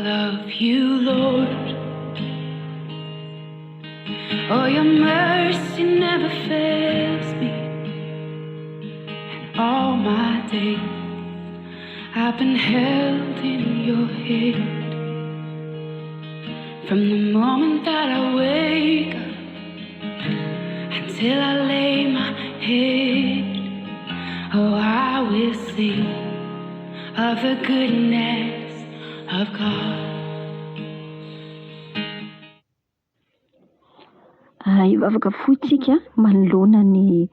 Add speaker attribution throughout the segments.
Speaker 1: love you, Lord. Oh, your mercy never fails me. And all my days I've been held in your hand. From the moment that I wake up until I lay my head, oh, I will sing of the goodness of God.
Speaker 2: Ivavaka fotsika manoloana ny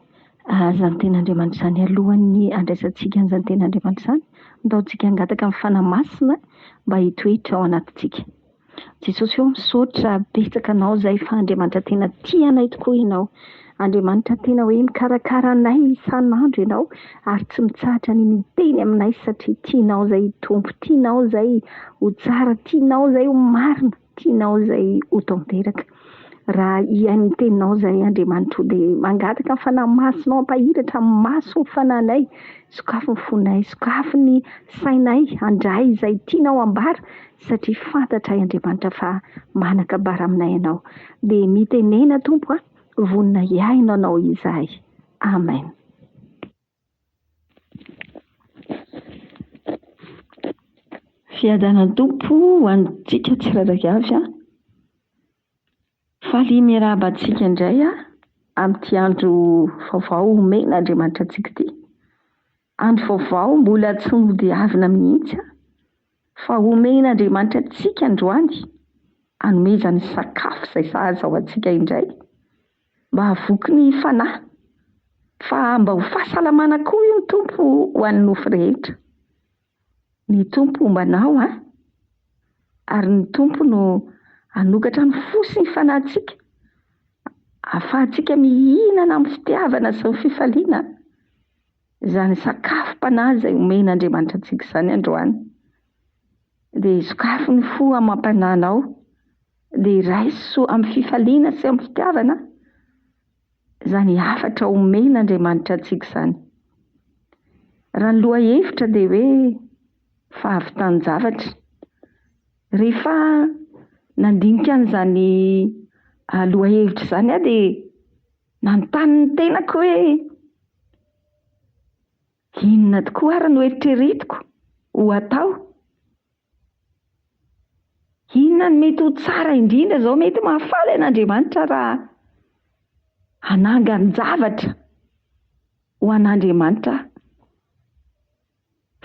Speaker 2: zany-ten'Andriamanitra izany alohan'ny andraisantsika ny zany-ten'Andriamanitra izany, ataontsika hangataka amin'ny fanahy-masina mba hitoetra ao anatintsika. Jesosy eo misaotra betsaka anao izay fa Andriamanitra tena tia anay tokoa ianao. Andriamanitra tena hoe mikarakara anay isan'andro ianao ary tsy mitsahatra ny miteny aminay satria tianao izay tompo, tianao izay ho tsara, tianao izay ho marina, tianao izay ho tanteraka. Raha ihainy teninao izay Andriamanitra dia mangataka ny fanahy-masonao ampahiratra amin'ny maso ny fanahinay, sokafo ny fonay, sokafo ny sainay, handray izay tianao ambara satria fantatray Andriamanitra fa manakabara aminay ianao. Dia mitenena tompo vonona iaino anao izahay. Amen. Fiadanany tompo ho antsika tsirairay avy faly miarabantsika indray amin'ity andro vaovao omen'Andriamanitra antsika ity. Andro vaovao mbola tsy nodiavina mihitsy fa omen'Andriamanitra antsika androany hanomezany sakafo izay sahaza ao antsika indray mba havoky ny fanahy, fa mba ho fahasalamana koa io ny tompo ho an'ny nofo rehetra. Ny tompo ombanao ary ny tompo no hanokatra ny fosiny fanahintsika, ahafahantsika mihinana amin'ny fitiavana sy ny fifaliana izany sakafom-panahy izay omen'Andriamanitra antsika izany androany. Dia sokafo ny fo amam-panahinao, dia raiso amin'ny fifaliana sy amin'ny fitiavana izany hafatra omen'Andriamanitra antsika izany. Raha ny lohahevitra dia hoe fahavitan'javatra. Rehefa nandinika an'izany lohahevitra izany dia nanontany ny tenako hoe inona tokoa ary no eritreretiko ho atao? Inona no mety ho tsara indrindra izao, mety mahafaly an'Andriamanitra raha hananga-javatra ho an'Andriamanitra.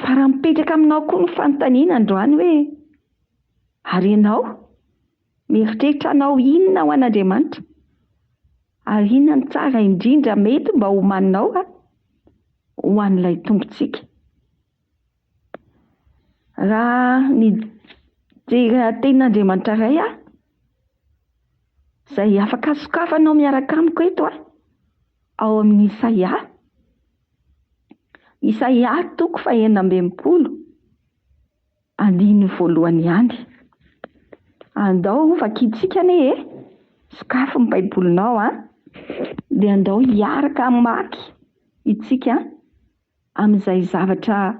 Speaker 2: Fa raha mipetraka aminao koa ny fanontaniana androany hoe ary ianao mieritreritra anao inona ho an'Andriamanitra? Ary inona ny tsara indrindra mety mba homaninao ho an'ilay tompontsika? Raha ny tenin'Andriamanitra iray izay afaka sokafanao miaraka amiko eto ao amin'ny Isaia 6:1-2 ihany. Andao vakitsika ane sokafo ny baibolinao dia andao hiaraka mamaky itsika amin'izay zavatra,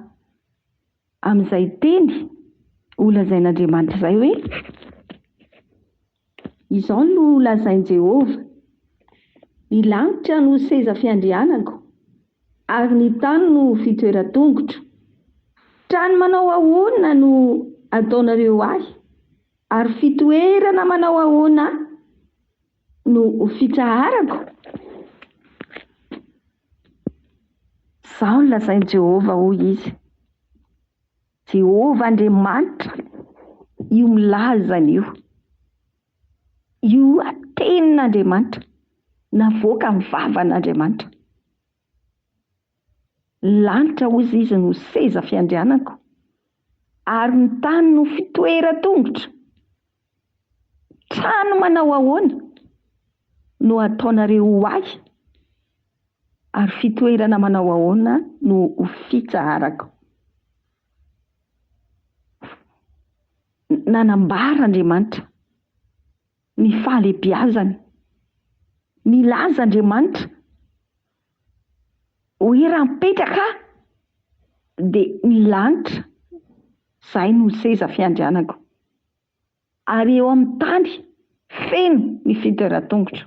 Speaker 2: amin'izay teny olazain'Andriamanitra izay hoe izao no lazain'i Jehova: ny lanitra no seza fiandrianako ary ny tany no fitoeran-tongotro. Trano manao ahoana no ataonareo ahy, ary fitoerana manao ahoana no fitsaharako? Izao no lazain'i Jehova hoy izy. Jehova Andriamanitra io milaza an'io. Io tenin'Andriamanitra, navoaka amin'ny vavan'Andriamanitra. Lanitra hozy izy no seza fiandrianako ary ny tany no fitoeran-tongotro. Trano manao ahoana no ataonareo ahy, ary fitoerana manao ahoana no fitsaharako? Nanambara Andriamanitra ny fahalebiazany, nilaza Andriamanitra hoe raha mipetraka dia ny lanitra izay no seza fiandrianako. Ary eo amin'ny tany feno ny fitoeran-tongotra.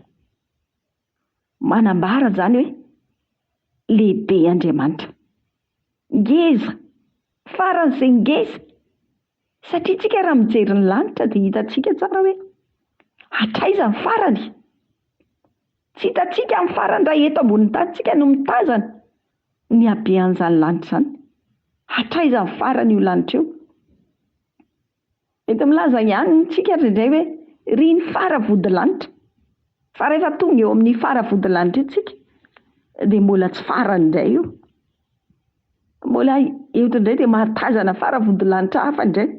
Speaker 2: Manambara zany hoe lehibe Andriamanitra. Ngeza, faran'izay ngeza. Satria tsika raha mijery ny lanitra dia hitantsika tsara hoe hatraiza ny farany. Tsy hitantsika amin'ny farany raha eto ambonin'ny tany tsika no mitazana ny habean'izany lanitra izany. Hatraiza ny farany io lanitra io. Mety milaza ihany tsika indray hoe ry ny faravodilanitra. Fa rehefa tonga eo amin'ny faravodilanitra io tsika dia mbola tsy farany indray io. Mbola eto indray dia mahatazana faravodilanitra hafa indray.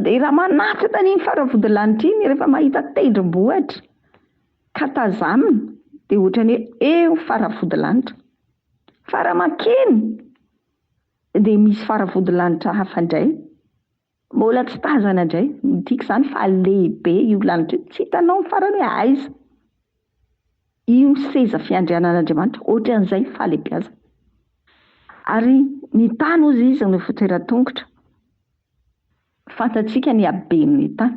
Speaker 2: Dia raha manafitra ny faravodilanitra iny rehefa mahita tendrombohitra ka tazamina dia ohatrany hoe eo faravodilanitra. Fa raha makeny dia misy faravodilanitra hafa indray. Mbola tsy tazana indray. Midika izany fa lehibe io lanitra io. Tsy hitanao ny farany hoe aiza. Io seza fiandrianan'Andriamanitra ohatran'izay fahalehibiazana. Ary ny tany ozy izy no fitoeran-tongotra. Fantatsika ny haben'ny tany.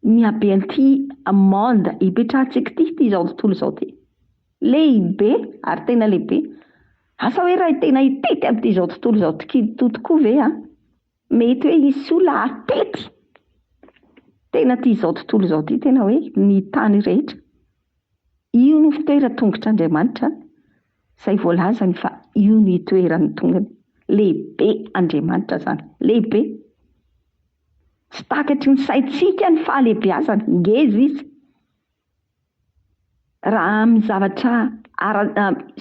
Speaker 2: Ny haben'ity monde hipetrahantsika ity izao tontolo izao ity. Lehibe ary tena lehibe. Asa hoe raha tena hitety amin'ity izao tontolo izao tokoa ve a? Mety hoe hisy olona atety. Tena ity izao tontolo izao ity tena hoe ny tany rehetra. Io no fitoeran-tongotr'Andriamanitra. Izay voalazany fa io no itoerany tongony. Lehibe Andriamanitra zany. Lehibe. Tsy takatry ny saintsika ny fahalehibiazana. Ngeza izy. Raha amin'ny zavatra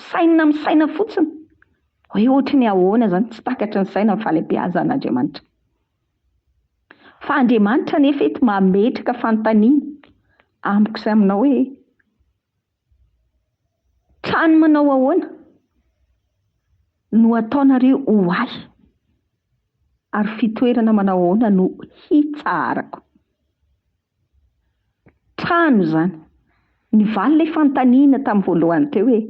Speaker 2: saina amin'ny saina fotsiny. Hoe ohatra ny ahoana zany tsy takatry ny saina ny fahalehibiazan'Andriamanitra. Fa Andriamanitra nefa eto mametraka fanontaniana amiko sy aminao hoe trano manao ahoana no ataonareo ho ahy ary fitoerana manao ahoana no hitsarako. Trano zany. Ny valilay fanontaniana tamin'ny voalohany teo hoe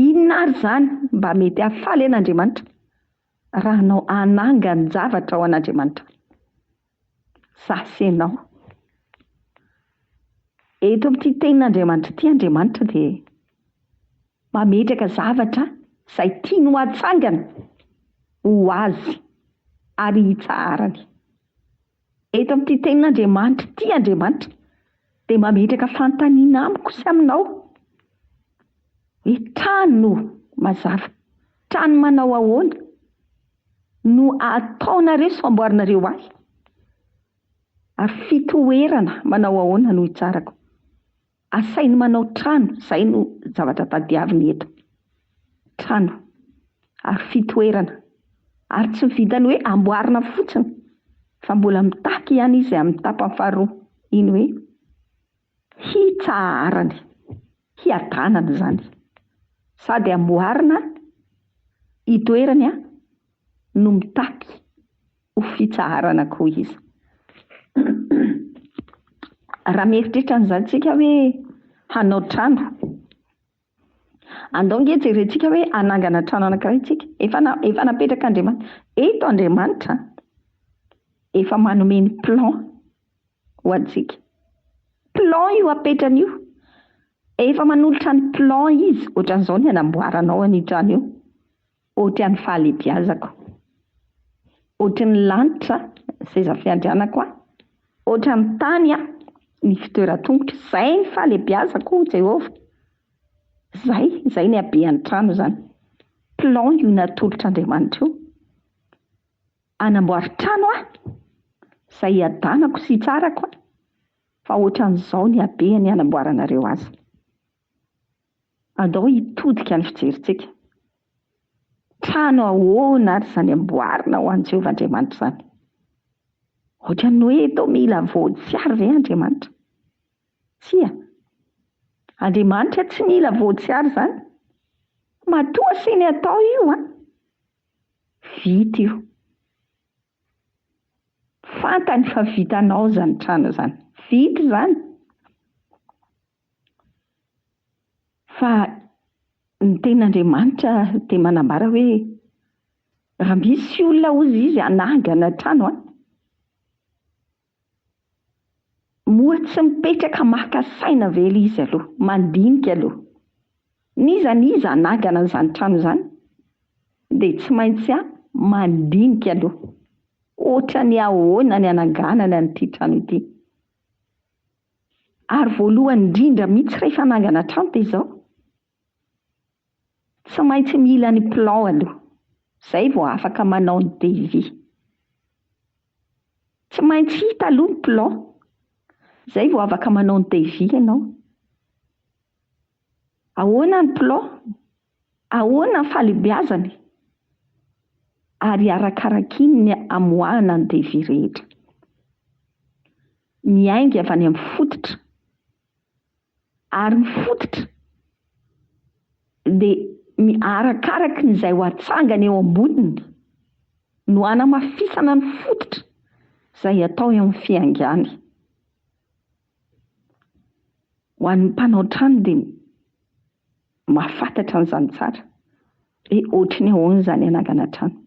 Speaker 2: inona ary zany mba mety hahafaly an'Andriamanitra raha anao an-danitra ao an'Andriamanitra. Zasy ianao. Eto amin'ity tenin'Andriamanitra ity Andriamanitra dia mametraka zavatra izay tiany ho hatsangana ho azy ary hitsarany. Eto amin'ity tenin'Andriamanitra ity Andriamanitra dia mametraka fanontaniana amiko sy aminao. Hoe trano mazava. Trano manao ahoana no ataonareo sy amboarinareo ahy. Ary fitoerana manao ahoana no hitsarako. Asainy manao trano, izay no zavatra tadiaviny eto. Trano ary fitoerana. Ary tsy vitany hoe amboarina fotsiny fa mbola mitaky ihany izy amin'ny tapany faharoa. Iny hoe hitsarany, hiadanana zany. Sady amboarina hitoerany no mitaky ho fitsarana koa izy. Raha mieritreritra an'izany tsika hoe hanao trano. Andao nge jerentsika hoe hanangana trano anankiray tsika. Efa napetraka Andriamanitra. Eto Andriamanitra efa manome ny plan ho antsika. Plan io apetrany io. Efa manolotra ny plan izy. Ohatran'izao ny hanamboaranao an'io trano io. Ohatran'ny fahalehibiazako. Ohatran'ny lanitra seza fiandrianako aho. Ohatran'ny tany ny fitoeran-tongotra. Izay ny fahalehibiazako Jehovah. Zay ny habean'ny trano zany. Plan io natolotr'Andriamanitra io. Anamboary trano izay hadanako sy hitsarako fa ohatran'izao ny habeany hanamboaranareo azy. Andao hitodika ny fijerintsika. Trano ahoana ary izany amboarina ho an'i Jehovah Andriamanitra zany. Ohatran'ny hoe tao mila voatsiary ve Andriamanitra? Tsia. Andriamanitra tsy mila voatsiary zany. Matoa sy ny atao io vita io. Fantany fa vitanao zany trano zany. Vita zany. Fa ny ten'Andriamanitra dia manambara hoe raha misy olona ozy izy hanangana trano moa tsy mipetraka maka saina vely izy aloha, mandinika aloha. Niza anagana an'izany trano izany dia tsy maintsy mandinika aloha. Ohatra ny ahoana ny anaganana an'ity trano ity. Ary voalohany indrindra mihitsy rehefa anangana trano dia izao. Tsy maintsy mila ny plan aloha. Izay vao afaka manao ny devis. Tsy maintsy hita aloha ny plan. Izay vao afaka manao ny devis ianao. Ahoana ny plan? Ahoana ny falebiazany? Ary arakarak'iny ny amoahana ny devis rehetra. Miainga avy any amin'ny fototra. Ary ny fototra dia arakaraky n'izay ho atsangana eo amboniny no hanamafisana ny fototra izay atao eo amin'ny fiangany. Ho an'ny mpanao trano dia mahafantatra an'izany tsara. Ohatry ny ahoana izany anangana trano.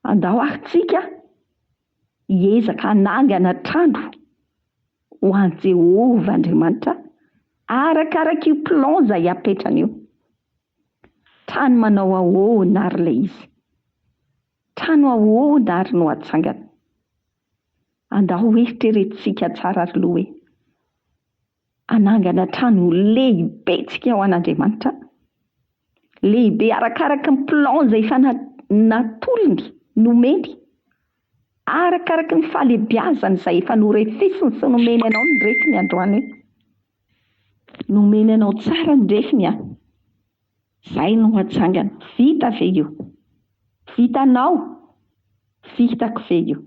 Speaker 2: Andao aritsika hiezaka hanangana trano ho an'i Jehovah Andriamanitra arakaraky io plan izay apetrany io. Trano manao ahoana ary ilay izy? Trano ahoana ary no hatsangana? Andao eritreretintsika tsara ary loha hoe anangana trano lehibetsika ho an'Andriamanitra. Lehibe arakaraky ny plan izay efa natolony nomeny. Arakaraky ny falebiazany izay efa norefisiny sy nomeny anao ny drefiny androany. Nomeny anao tsara ny drefiny Izay no hatsangana. Vita ve io? Vitanao? Vitako ve io?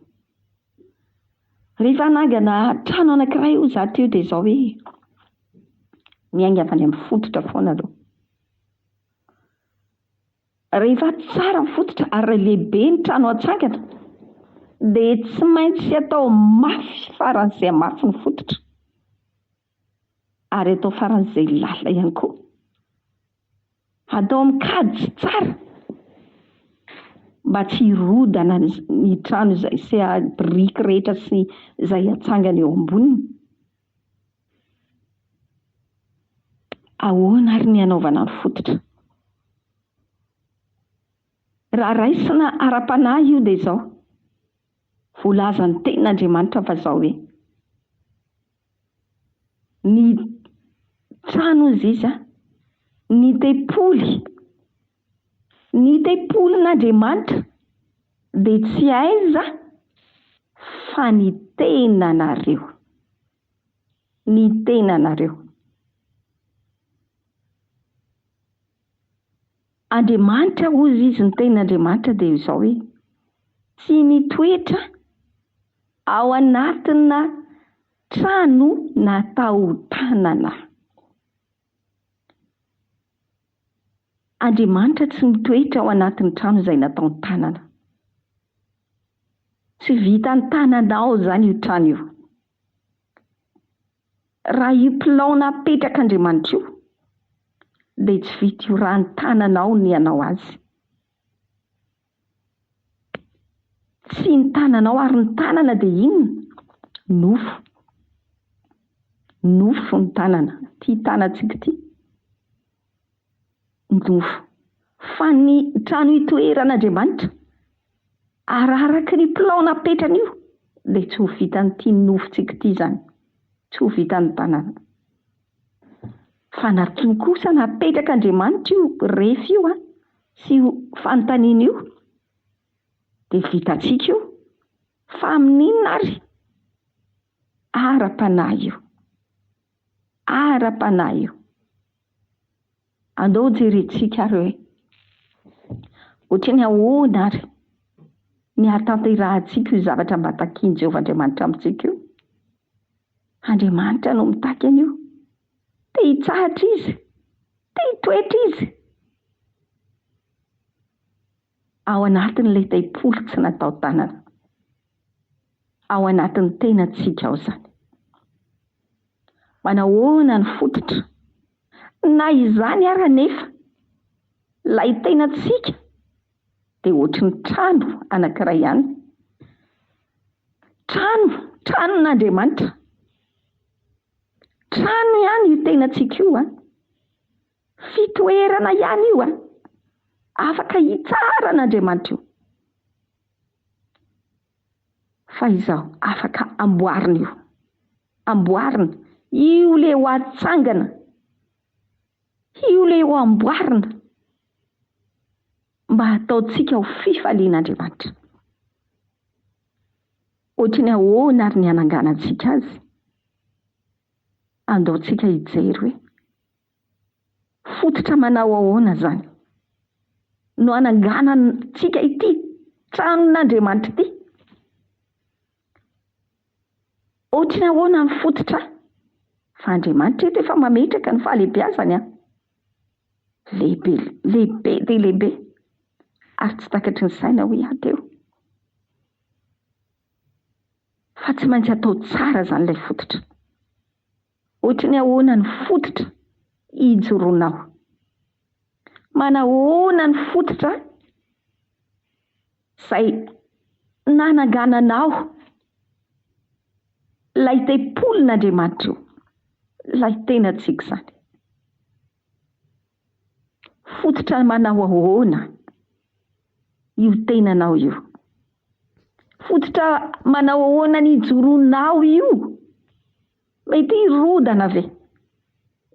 Speaker 2: Rehefa anangana trano anankiray io za teo dia izao hoe miainga avy any amin'ny fototra foana aloha. Rehefa tsara ny fototra ary lehibe ny trano hatsangana dia tsy maintsy atao mafy faran'izay mafy ny fototra. Ary atao faran'izay lala ihany koa. Atao mikajy tsara mba tsy hirodana ny trano izay sy biriky rehetra sy izay hatsangana eo amboniny. Ahoana ary ny anaovana ny fototra? Raha raisina ara-panahy io dia izao. Voalaza ny tenin'Andriamanitra fa izao hoe ny trano izy ny tempolin'Andriamanitra dia tsy aiza fa ny tenanareo. Ny tenanareo. Andriamanitra hozy izy ny tenin'Andriamanitra dia izao hoe tsy mitoetra ao anatina trano natao tanana. Andriamanitra tsy mitoetra ao anatin'ny trano izay natao tanana. Tsy vita ny tananao izany io trano io. Raha io plan napetraka-Andriamanitra io dia tsy vita io raha ny tananao ny hanao azy. Tsy ny tananao ary ny tanana dia inona? Nofo. Nofo ny tanana. Ty tanantsika ty. Nofo. Fa ny trano itoeran'Andriamanitra araraky ny plan napetrany io dia tsy ho vitan'ity nofontsika ty izany. Tsy ho vitan'ny tanana. Fa natao kosa napetraka-Andriamanitra io rehefa io sy io fanontaniana io dia vitantsika io. Fa amin'inona ary? Ara-panahy io. Ara-panahy io. Andao jerentsika ary hoe ohatra ny ahoana ary ny hahatanterahantsika io zavatra mba takian Jehovah Andriamanitra amintsika io. Andriamanitra no mitaky an'io. Te hitsahatra izy. Te hitoetra izy. Ao anatin'ilay tempolo tsy natao tanana. Ao anatin'ny tenantsika ao izany. Manahoana ny fototra? Na izany ary nefa ilay tenantsika dia ohatry ny trano anankiray ihany. Tranon'Andriamanitra trano ihany io tenantsika io fitoerana ihany io afaka hitsaranaandriamanitra io fa izao afaka amboarina io amboarina io le ho atsangana io le ho amboarina mba ataotsika ho fifalian'andriamanitra ohatrany ahoana ary ny ananganantsika azy andaotsika hijery hoe fototra manao ahoana zany no ananganantsika ity tranon'andriamanitra ity ohatrany ahoana ny fototra fa andriamanitra eto efa mametraka ny fahalehibiazany lehibe dia lehibe ary tsy takatry ny saina ho iateo fa tsy maintsy atao tsara zany ilay fototra ohatrany ahoana ny fototra hijoronao manahoana ny fototra izay nanangananao lay te-polon'andriamanitra io lay tenantsika zany fototra manao ahoana io tenanao io fototra manao ahoana ny hijoronao io mety hirodana ve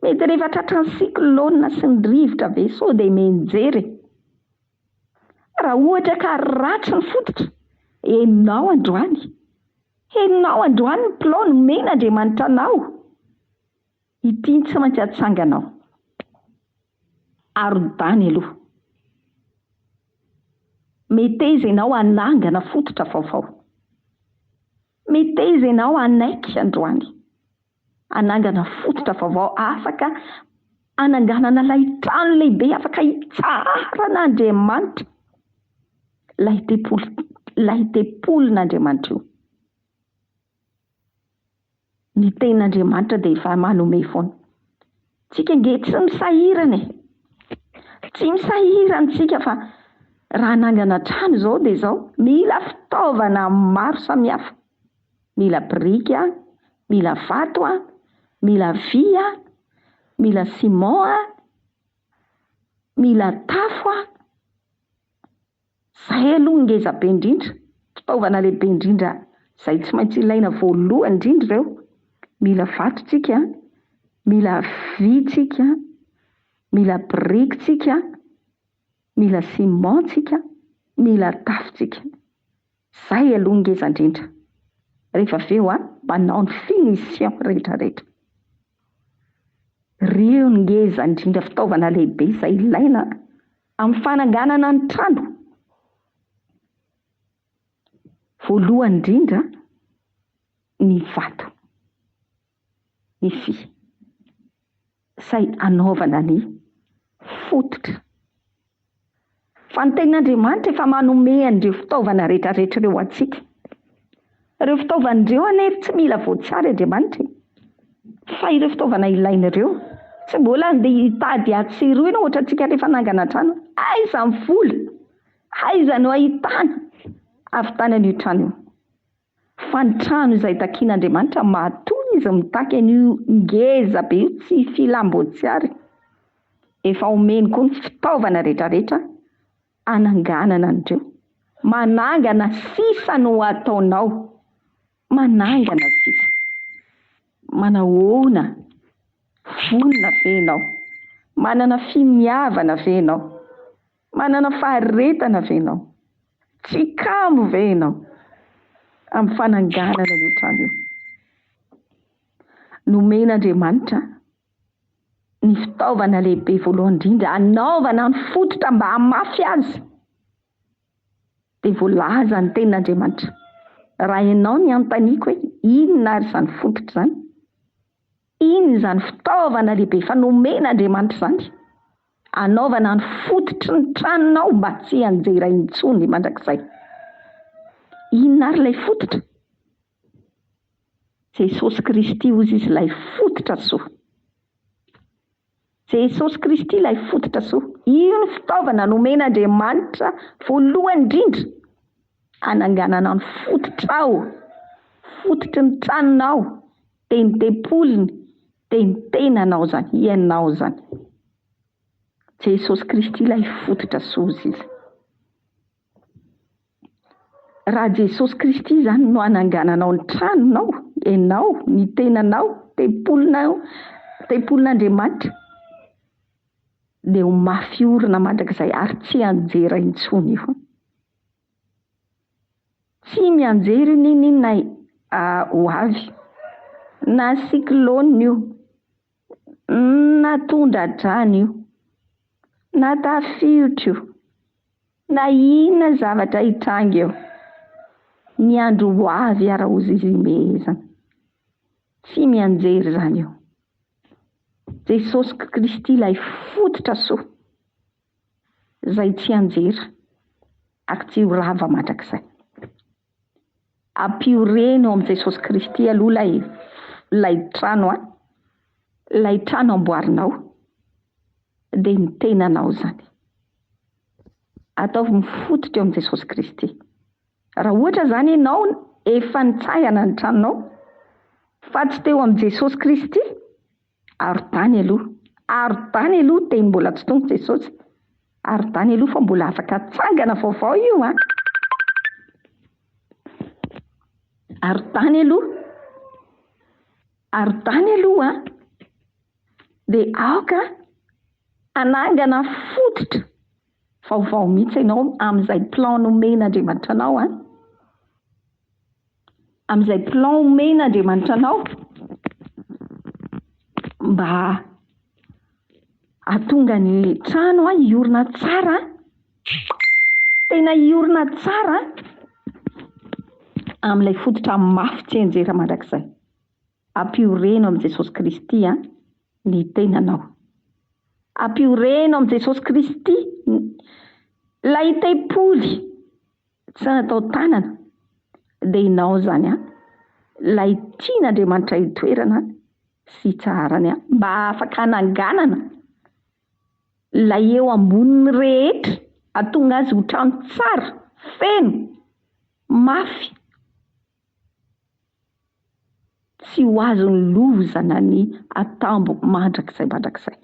Speaker 2: mety rehefa tratra ny cyclone sy ny rivotra ve so dia menjery raha ohatra ka ratsy ny fototra henonao androany ny plaony mena andriamanitra anao ity tsy maintsy atsanganao arodany aloha meteza ianao anangana fototra vaovao meteza ianao anaiky androany anangana fototra vaovao afaka ananganana lay trano lehibe afaka hitsaranaandriamanitra lay te-polon'andriamanitra io ny ten'andriamanitra dia efa manome foana tsika nge tsy misahirana tsy misahirantsika fa raha anangana trano zao dia zao mila fitaovana maro samihafa mila brika mila vato mila vy mila ciment mila tafo zay aloha ngeza be indrindra fitaovana lehibe indrindra zay tsy maintsy ilaina voalohany indrindra ireo mila vatotsika mila vytsika mila brikitsika mila cimentsika mila tafotsika zay aloha ngeza indrindra rehefa aveo manao ny finition rehetrarehetra reo ngeza indrindra fitaovana lehibe izay ilaina amin'ny fananganana ny trano voalohany indrindra ny vato ny vy say anaovana ny fototra fa ny ten'andriamanitra efa manome an'ireo fitaovana rehetrarehetra ireo atsika ireo fitaovan'ireo anefa tsy mila voatsara andriamanitra fa ireo fitaovana ilaina ireo tsy mbola andeha hitady atsiro eny ohatra antsika rehefa nangana trano aiza ny vola aiza no ahitana avy tany an'io trano io fa ny trano izay takian'andriamanitra matoy izy mitaky an'io ngeza be io tsy filambotsiary efa omeny koa ny fitaovana rehetrarehetra ananganana an'ireo manangana sisa no ataonao manangana sisa manahoana vonona venao manana finiavana venao manana faharetana venao tsy kamo venao amin'ny fananganana io trano io nomen'andriamanitra ny fitaovana lehibe voalohany indrindra anaovana ny fototra mba hamafy azy dia voalaza ny ten'andriamanitra raha ianao ny anontaniako hoe inona ary izany fototra zany inona izany fitaovana lehibe fa nomen'andriamanitra zany anaovana ny fototry ny tranonao mba tsy hanjera intsony mandrakizay inona ary ilay fototra Jesosy Kristy hozy izy ilay fototra soa Jesosy Kristy ilay fototra soa io ny fitaovana nomen'andriamanitra voalohany indrindra ananganana ny fototrao fototry ny tranonao tenitepoliny tenanao zany, ianao zany. Jesosy Kristy ilay fototra sozy izy. Raha Jesosy Kristy zany no anangananao ny tranonao, ianao, ny tenanao, tempolin'Andriamanitra, dia ho mafy orina mandrakizay ary tsy anjera intsony io. Tsy mianjera ninona ho avy, na cyclone io, na tondra-drano io, na tafiotra io, na inona zavatra hitranga eo, ny andro ho avy ara ho zizimezana. Tsy mianjera zany io. Jesosy Kristy ilay fototra soa izay tsy anjera ary tsy ho rava mandrakizay. Ampioreno amin'ny Jesosy Kristy aloha ilay trano ilay trano amboarinao dia ny tenanao zany. Ataovy mifototra eo amin'ny Jesosy Kristy. Raha ohatra zany ianao efa nitsangana ny tranonao fa tsy teo amin'ny Jesosy Kristy, aro-tany aloha teny mbola tsy tonga Jesosy. Aro-tany aloha fa mbola afaka tsangana vaovao io a. Aro-tany aloha dia aoka anangana fototra vaovao mihitsy ianao amin'izay plan nomen'Andriamanitra anao a. Amin'izay plan nomen'Andriamanitra anao mba ahatonga ny trano iorina tsara, tena iorina tsara amin'ilay fototra mafy tsy anjera mandrakizay. Ampioreno amin'ny Jesosy Kristy ny tenanao. Ampioreno amin'ny Jesosy Kristy ilay tempoly tsy natao tanana dia ianao zany ilay tian'Andriamanitra hitoerana sy tsarany mba afaka hananganana ilay eo amboniny rehetra, ahatonga azy ho trano tsara, feno, mafy, tsy ho azony lozana ny atambo mandrakizay.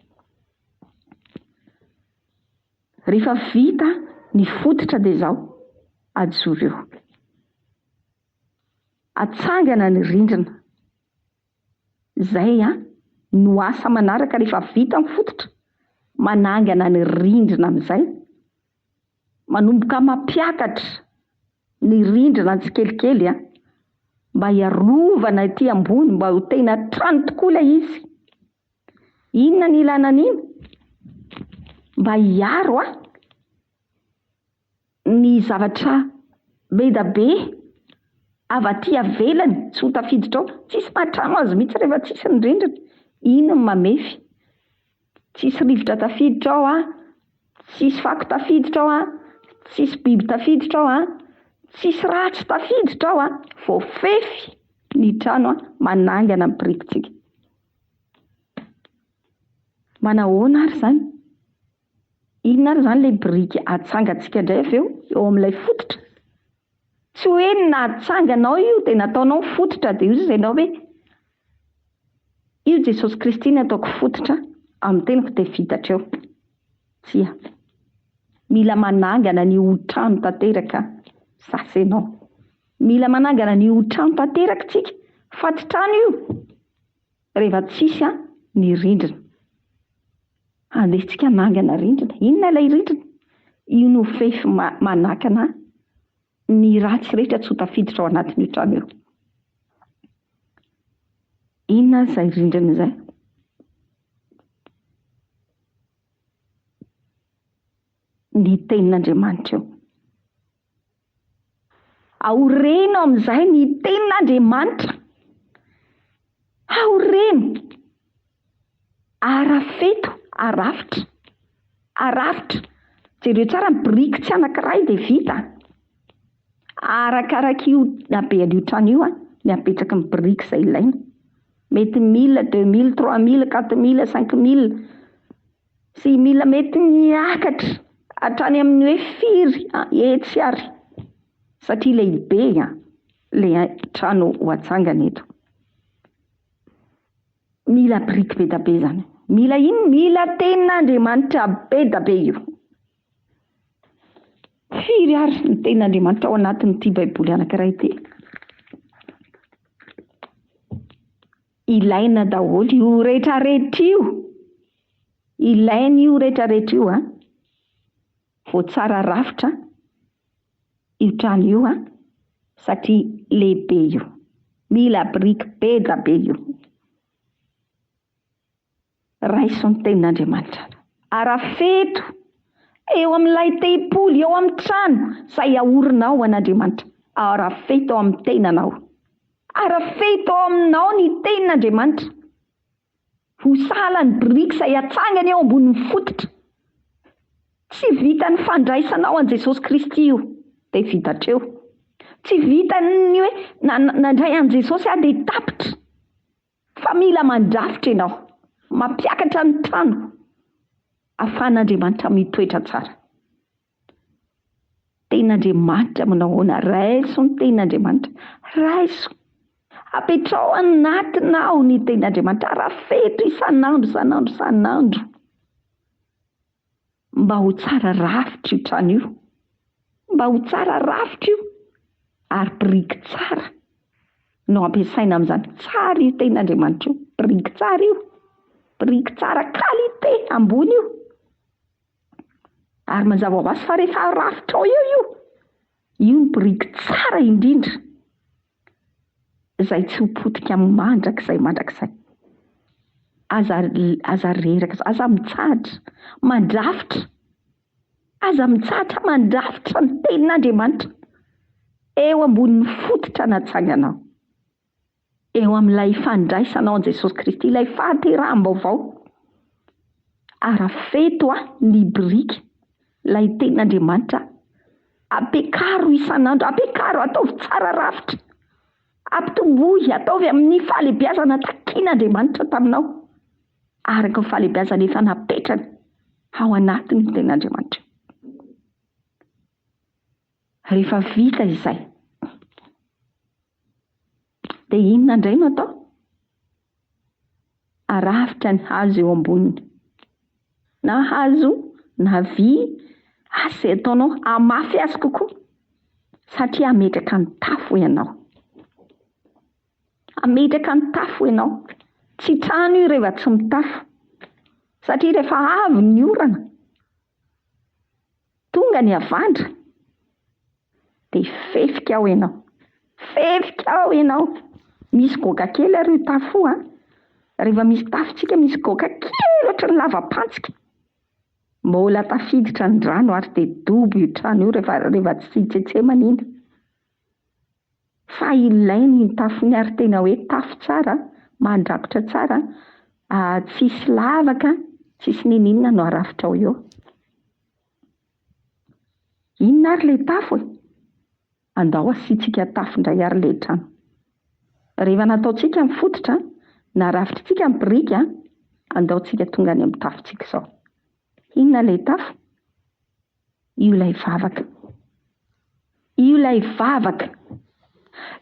Speaker 2: Rehefa vita ny fototra dia izao ajoro eo. Atsangana ny rindrina. Izay no asa manaraka rehefa vita ny fototra. Manangana ny rindrina amin'izay. Manomboka mampiakatra ny rindrina tsikelikely mba hiarovana ety ambony mba ho tena trano tokoa ilay izy. Inona ny ilana an'iny? Mba hiaro ny zavatra be da be avy aty avelany tsy ho tafiditra ao. Tsisy mahatrano azy mihitsy rehefa tsisy ny rindrina. Iny no mamefy. Tsisy rivotra tafiditra ao tsisy fako tafiditra ao tsisy biby tafiditra ao tsisy ratsy tafiditra ao voafefy ny trano manangana amin'ny birikintsika. Manahoana ary zany? Inona ary zany ilay biriky atsangantsika indray avy eo amin'ilay fototra? Tsy hoe natsanganao io dia nataonao fototra dia io izay hoe io Jesosy Kristy nataoko fototra amin'ny tenako dia vitatra eo. Tsia. Mila manangana ny ho-trano tanteraka sasy ianao. Mila manangana ny ho-trano tanteraka tsika fa tsy trano io rehefa tsisy ny rindrina. Andesintsika nangana rindrina. Inona ilay rindrina? Io no fefy manakana ny ratsy rehetra tsy ho tafiditra ao anatin'io trano io. Inona izay rindrina izay? Ny tenin'Andriamanitra eo. Aoreno amin'izay ny tenin'Andriamanitra. Aoreno. Arafeto, arafitra. Jereo tsara ny biriky tsy anankiray dia vita. Arakaraka io habean'io trano io ny apetsaky ny biriky izay ilaina. Mety 1000, 2000, 3000, 4000, 5000, 6000 mety miakatra hatrany amin'ny hoe firy etsy ary. Satria lehibe ilay trano ho atsangana eto. mila biriky be da be zany. Mila ino? Mila tenin'Andriamanitra be da be io. Firy ary ny tenin'Andriamanitra ao anatin'ity baiboly anankiray ity. Ilaina daholo io rehetrarehetra io. Ilaina io rehetrarehetra io vao tsara rafitra io trano io satria lehibe io. Mila biriky be da be io. Raiso ny tenin'Andriamanitra. Arafeto eo amin'ilay tempoly, eo amin'ny trano izay aorinao an'Andriamanitra. Arafeto ao amin'ny tenanao. Arafeto ao aminao ny tenin'Andriamanitra. Ho sahala ny biriky izay atsangany eo ambonin'ny fototra. Tsy vita ny fandraisanao an' Jesosy Kristy io dia vitatreo. Tsy vita ny hoe nandray an' Jesosy dia tapitra. Fa mila mandrafitra ianao. Mampiakatra ny trano ahafahan'Andriamanitra mitoetra tsara. Tenin'Andriamanitra manahoana? Raiso ny tenin'Andriamanitra. Raiso. Apetrao anatinao ny tenin'Andriamanitra. Arafeto isan'andro. Mba ho tsara rafitra io trano io. Mba ho tsara rafitra io ary biriky tsara no ampiasaina amin'izany. Tsara io tenin'Andriamanitra io. Biriky tsara io. Biriky tsara qualité ambony io. Ary mazava ho azy fa rehefa rafitra ao io ny biriky tsara indrindra. Izay tsy ho potika mandrakizay. Aza reraka, aza mitsahatra, mandrafitra. Aza mitsahatra mandrafitra ny tenin'Andriamanitra. Eo ambonin'ny fototra natsanganao. Eo amin'ilay fandraisanao an' Jesosy Kristy, ilay fahateram-baovao. Arafeto ny biriky, ilay tenin'Andriamanitra. Apekaro isan'andro, apekaro, ataovy tsara rafitra. Ampitombohy, ataovy amin'ny fahalebiazana takian'Andriamanitra taminao. Araka ny fahalebiazana efa napetrany ao anatin'ny tenin'Andriamanitra. Rehefa vita izay, dia inona indray no atao? Arafitra ny hazo eo amboniny. Na hazo na vy, izay ataonao hamafy azy kokoa. Satria ametraka ny tafo ianao. Ametraka ny tafo ianao. Tsy trano io rehefa tsy mitafo. Satria rehefa avy ny orana, tonga ny havandra, dia fefika ao ianao. Fefika ao ianao. Misy goaka kely ary io tafo io. Rehefa misy tafontsika misy goaka kely ohatry ny lavapantsika. Mbola tafiditra ny rano ary dia dobo io trano io rehefa tsy tsetsema iny. Fa ilainy ny tafony ary tena hoe tafo tsara, mandrakotra tsara, tsisy lavaka, tsisy ninina no arafitra ao eo. Inona ary ilay tafo? Andao asiantsika tafo indray ary ilay trano. Rehefa nataontsika ny fototra, na rafitrintsika ny biriky, andaontsika tonga any amin'ny tafontsika izao. Inona ilay tafo? Io ilay vavaka. Io ilay vavaka.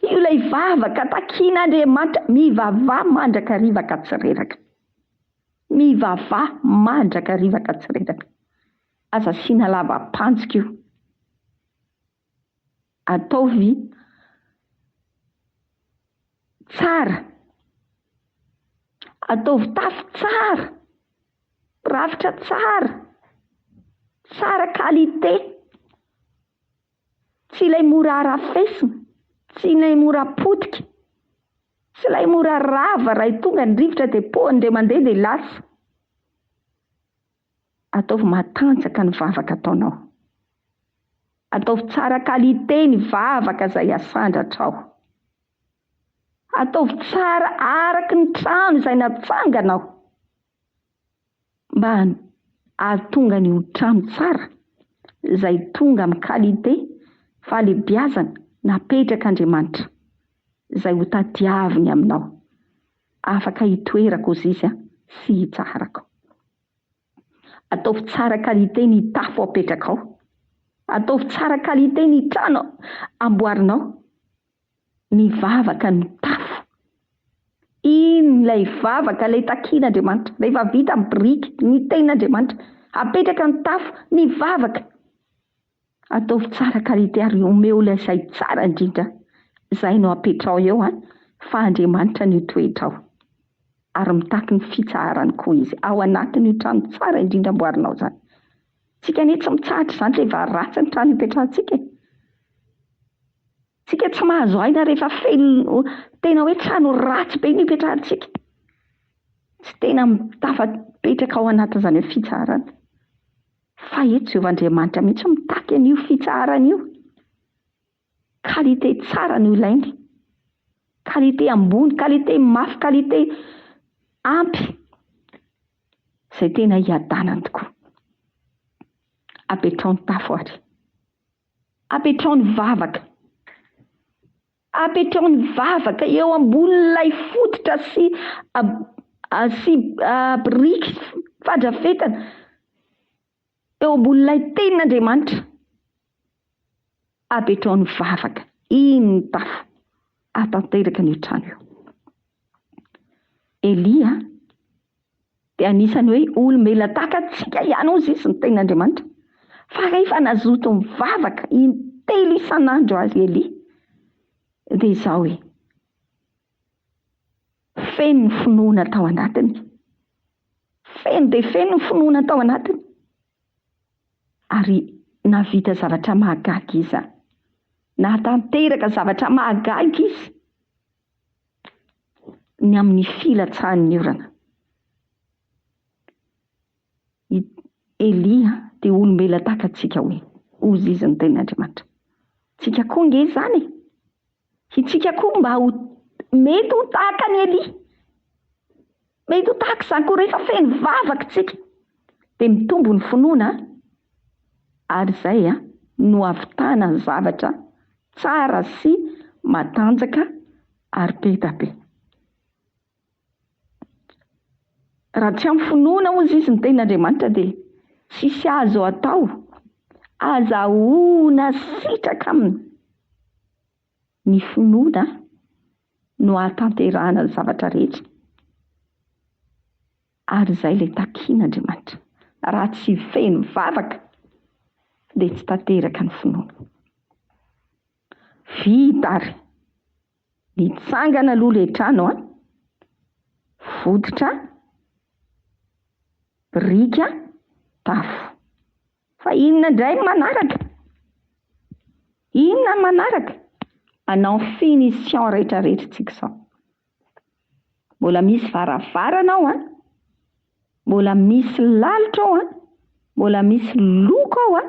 Speaker 2: Io ilay vavaka takian'Andriamanitra. Mivavaha mandraka rivaka tsy reraka. Mivavaha mandraka rivaka tsy reraka. Aza asiana lavapantsika io. Ataovy tsara. Ataovy tafo tsara. Rafitra tsara. Tsara qualité. Tsy ilay mora arafesina. Tsy ilay mora potika. Tsy ilay mora rava raha tonga ny rivotra dia pohany dia mandeha dia lasa. Ataovy matanjaka ny vavaka ataonao. Ataovy tsara qualité ny vavaka izay asandratra ao. Ataovy tsara araky ny trano izay natsanganao. Mba ahatonga ny ho trano tsara izay tonga amin'ny qualité, fahalebiazana napetraka Andriamanitra izay ho tadiaviny aminao. Afaka hitoerako izy sy hitsarako. Ataovy tsara qualité ny tafo apetraka ao. Ataovy tsara qualité ny trano amboarinao. Ny vavaka ny tafo. Ilay vavaka ilay takian'Andriamanitra, rehefa vita amin'ny biriky ny tenin'Andriamanitra, apetraka ny tafo ny vavaka, ataovy tsara kalite ary omeo ilay izay tsara indrindra. Izay no apetrao eo fa Andriamanitra no toetra ao ary mitaky ny fitsaharany koa izy ao anatin'io trano tsara indrindra amboarinao zany. Tsika nie tsy mitsahatra izany rehefa ratsy ny trano ipetrahantsika. Tsika tsy mahazo aina rehefa feno tena hoe trano ratsy be ny ipetrahantsika. Tsy tena mitafapetraka ao anatin'izany hoe fitsaharana. Fa eto Jehovahandriamanitra mihitsy mitaky an'io fitsaharana io. Kalite tsara no ilainy. Kalite ambony, kalite mafy, kalite ampy. Izay tena hiadanany tokoa. Apetrao ny tafo ary. Apetrao ny vavaka. Apetrao ny vavaka eo ambonin'ilay fototra sy biriky fandrafetana. Eo ambonin'ilay tenin'Andriamanitra. Apetrao ny vavaka. Iny ny tafo. Atanteraka ny trano io. Elia dia anisany hoe olom-bela tahaka antsika ihany ozy izy ny tenin'Andriamanitra. Fa rehefa nazoto ny vavaka intelo isan'andro azy Elia, dia izao hoe feno ny finoana tao anatiny. Feno dia feno ny finoana tao anatiny. Ary navita zavatra mahagaga izy. Natanteraka zavatra mahagaga izy ny amin'ny filatsahany orana. Elia dia olombela tahaka antsika hoe ozy izy ny tenin'Andriamanitra. Tsika koa nge izany. Itsika koa mba mety ho tahaka ny Elia. Mety ho tahaka izany koa rehefa feno vavaka tsika. Dia mitombo ny finoana ary izay no ahavitana ny zavatra tsara sy matanjaka ary be da be. Raha tsy amin'ny finoana ozy izy ny tenin'Andriamanitra dia tsisy azo atao. Azahoana sitraka aminy. Ny finoana no ahatanterahana ny zavatra rehetra. Ary izay ilay takian'Andriamanitra. Raha tsy feno vavaka dia tsy tanteraka ny finoana. Vita ary nitsangana aloha ilay trano fototra, biriky, tafo. Fa inona indray manaraka? Inona manaraka? Anao finition rehetrarehetra tsika izao. Mbola misy varavarana ao mbola misy lalitra ao mbola misy loko ao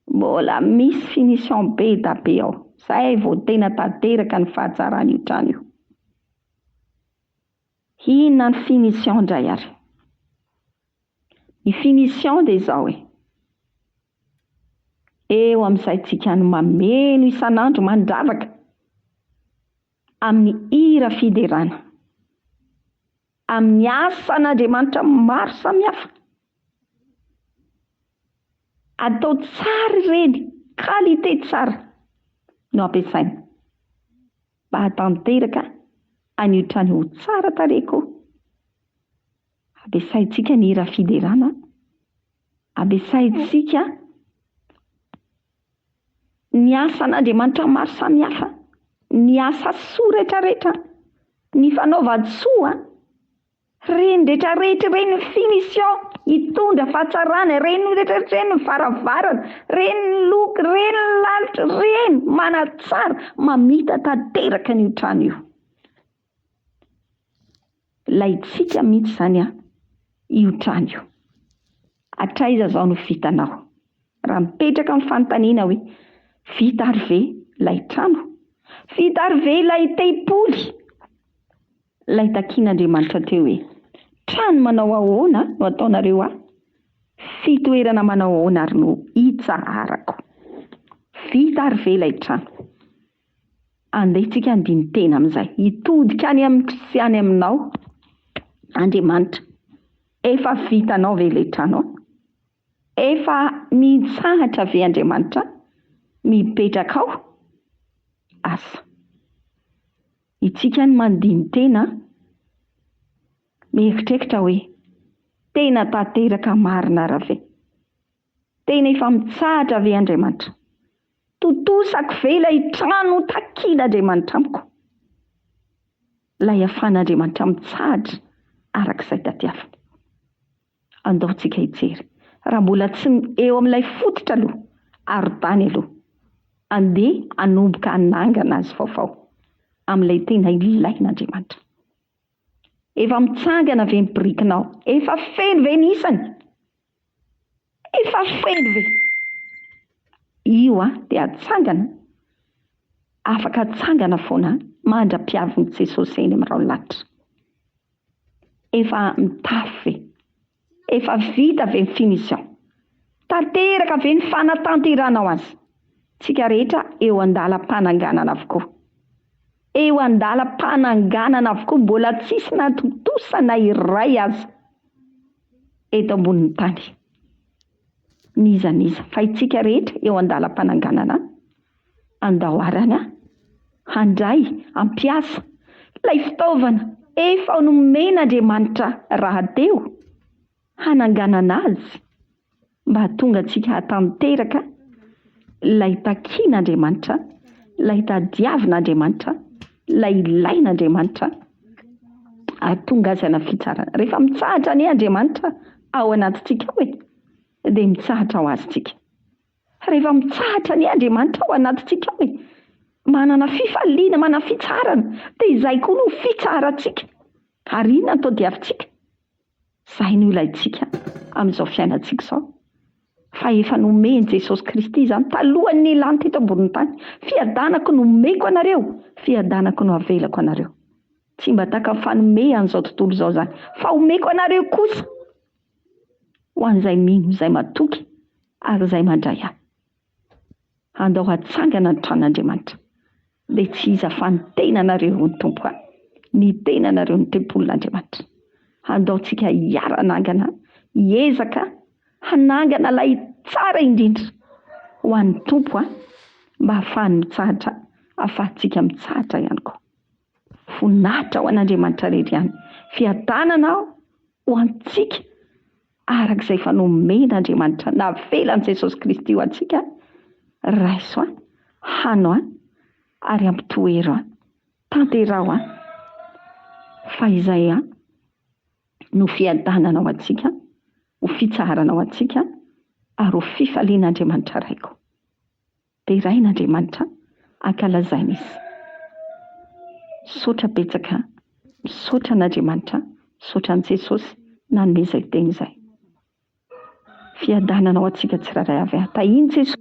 Speaker 2: mbola misy finition be da be ao. Izay vao tena tanteraka ny fahatsarany io trano io. Inona ny finition indray ary? Ny finition dia izao hoe eo amin'izay tsika no mameno isan'andro mandravaka amin'ny hira fiderana, amin'ny asan'Andriamanitra maro samihafa. Atao tsara ireny, kalite tsara no ampiasaina mba hatanteraka an'io trano ho tsara tarehy koa. Ampiasaintsika ny hira fiderana, ampiasaintsika ny asan'Andriamanitra maro samihafa, ny asa soa rehetrarehetra, ny fanaovan-tsoa, reny rehetrarehetra, reny finition hitondra fahatsarana, reny rehetrarehetra, reny varavarana, reny loko, reny lalitra, reny manatsara, mamita tanteraka ny trano io. Laitsika mihitsy izany io trano io. Hatraiza izao no vitanao? Raha mipetraka amin'ny fanontaniana hoe vita ary ve ilay trano? Vita ary ve ilay teipoly? Ilay takian'Andriamanitra teo hoe trano manao ahoana no ataonareo fitoerana manao ahoana ary no hitsaharako. Vita ary ve ilay trano? Andehantsika andiny tena amin'izay. Hitodika any amin'ny sy any aminao. Andriamanitra, efa vitanao ve ilay trano? Efa mitsahatra ve Andriamanitra mipetraka ao? Asa. Itsika ny mandiny tena mieritreritra hoe tena tanteraka marina rave, tena efa mitsahatra ve Andriamanitra, totosako ve ilay trano takian'Andriamanitra amiko, ilay ahafahan'Andriamanitra mitsahatra arak'izay tadiavina. Andaontsika hijery raha mbola tsy eo amin'ilay fototra aloha, aron-tany aloha, andeha anomboka hanangana azy vaovao amin'ilay tena ilain'Andriamanitra. Efa mitsangana ve ny birikinao? Efa feno ve ny isany? Efa feno ve? Io dia atsangana, afaka atsangana foana mandra-piavin'i Jesosy eny amin'irao lanitra. Efa mitafy ve? Efa vita ve ny finition? Tanteraka ve ny fanatanteranao azy? Tsika rehetra eo andalam-pananganana avokoa. Eo andalam-pananganana avokoa, mbola tsisy natotosana iray aza eto ambonin'ny tany. Niza fa itsika rehetra eo andalam-pananganana andao arany handray ampiasa ilay fitaovana efa nomen'Andriamanitra raha teo hananganana azy mba hatonga antsika hatanteraka ilay takian'Andriamanitra, ilay tadiavin'Andriamanitra, ilay ilain'Andriamanitra, hatonga azy ana fitsarana. Rehefa mitsahatra ny Andriamanitra ao anatintsika hoe dia mitsahatra ho azy tsika. Rehefa mitsahatra ny Andriamanitra ao anatintsika hoe manana fifaliana, manana fitsarana, dia izay koa no fitsarantsika. Ary inona no tadiavintsika? Izay no ilaintsika amin'izao fiainantsika izao. Fa efa nomeny Jesosy Kristy izany talohan'ny lany teto ambonin'ny tany. Fiadanako nomeko anareo, fiadanako no avelako anareo. Tsy mba taka fanome an'izao tontolo izao izany, fa omeko anareo kosa ho an'izay mino, izay matoky ary izay mandray ahy. Andao hatsangana ny tranon'Andriamanitra, dia tsy iza fa ny tenanareo ny tompo ahy, ny tenanareo ny tempolin'Andriamanitra. Andaontsika hiara-nangana, hiezaka hanangana ilay tsara indrindra ho an'ny tompo mba hahafahany mitsahatra, ahafahantsika mitsahatra ihany koa. Voninahitra ho an'Andriamanitra rehetra ihany, fiadanana ho antsika arak'izay efa nomen'Andriamanitra, navelan'i Jesosy Kristy ho antsika, raiso hano ary ampitoero tanterao fa izay no fiadanana ho antsika, ho fitsarana ho antsika ary ho fifalian'Andriamanitra raiko. Dia rain'Andriamanitra ankalazaina izy. Misaotra betsaka, misaotra an'Andriamanitra, misaotra an'i Jesosy nanome izay teny izay. Fiadanana ho antsika tsiraray avy tahiny Jesosy.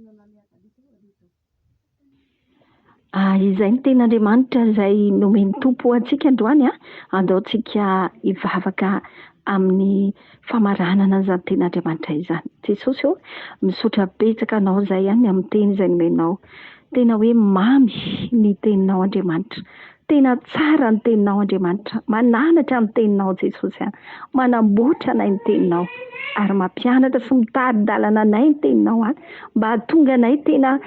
Speaker 2: Izay ny ten'Andriamanitra izay nomeny tompo ho antsika androany andaontsika hivavaka amin'ny famaranana izany ten'Andriamanitra izany. Jesosy misaotra betsaka anao izay amin'ny teny izay nomenao. Tena hoe mamy ny teninao Andriamanitra, tena tsara ny teninao Andriamanitra, mananatra ny teninao Jesosy, manamboatra anay ny teninao ary mampianatra sy mitady-dalana anay ny teninao mba hahatonga anay tena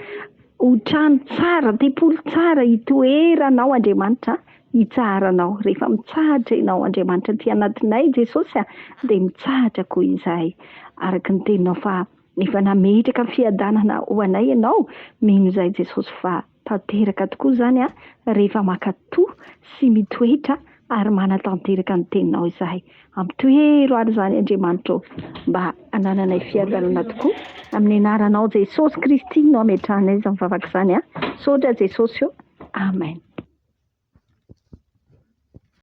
Speaker 2: ho trano tsara, tempolo tsara hitoeranao Andriamanitra, hitsaharanao. Rehefa mitsahatra ianao Andriamanitra ty anatinay Jesosy dia mitsahatra koa izahay araka ny teninao fa efa nametraka fiadanana ho anay ianao. Mino izay Jesosy fa tanteraka tokoa izany rehefa makatoa sy mitoetra ary manatanteraka ny teninao izahay. Ampitoero ary izany Andriamanitra mba hanananay fiadanana tokoa amin'ny anaranao Jesosy Kristy no ametrahanay izany vavaka izany. Saotra Jesosy. Amen.